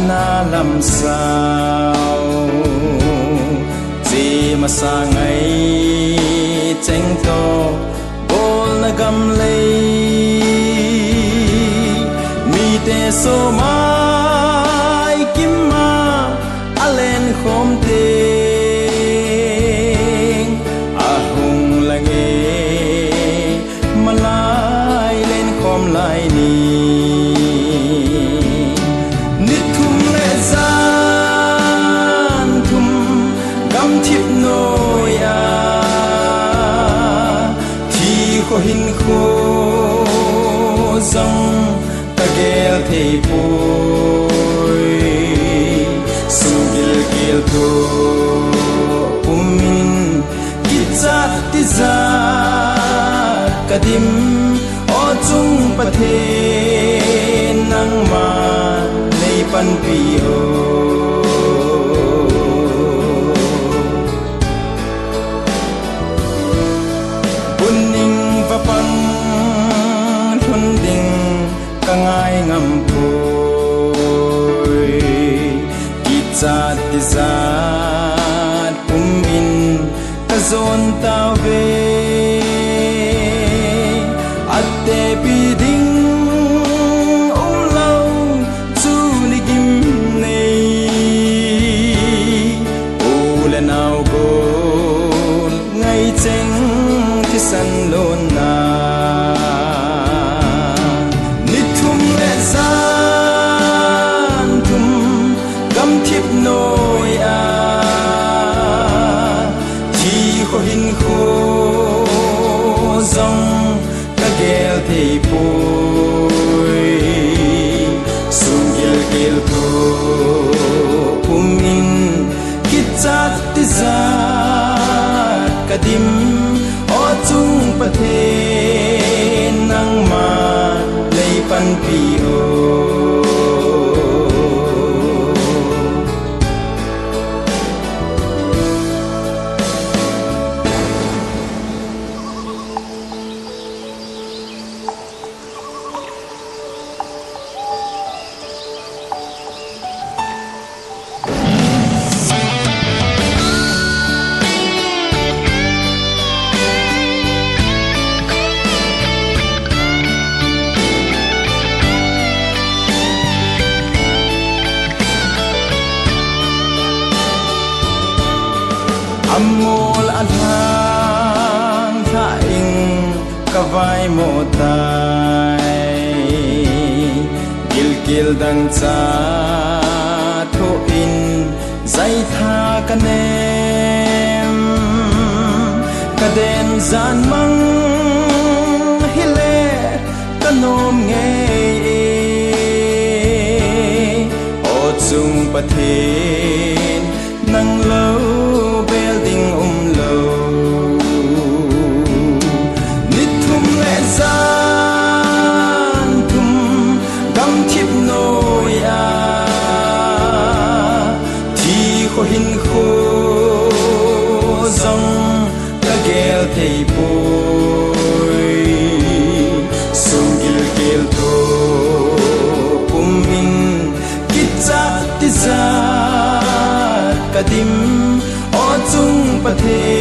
na làm sao gì mà xa ngày tranh to bol na gam lấy mi te so mai kim ma alen khom te a hung la nge malai lên khom lai ni hin khô dòng ta ghé thề bồi su gil gil to min kitza tiza kadim o chung pathe nang ma nei pan pi ho kangai ngam poi kitsa tizat pumin kazon tawe atte biding umlau chu nigim nei ulenau gol ngai cheng tisan lon na nôi à chỉ có hình khô dòng ta ghé thề bồi sung gel gel to min kitza tiza kadim o chung pathe nang ma lei pan pi o amol adhang tha ing kavai mo tai gil gil dang cha tho in zai tha kanem kaden zan mang hile kanom nge o chung pathen nang lâu building lâu nít thum lệ gian thum gam thiếp nôi à thì khó hin khô dòng ta ghé thầy bồi sung gil gil to min kitza tiza kadim o chung pathe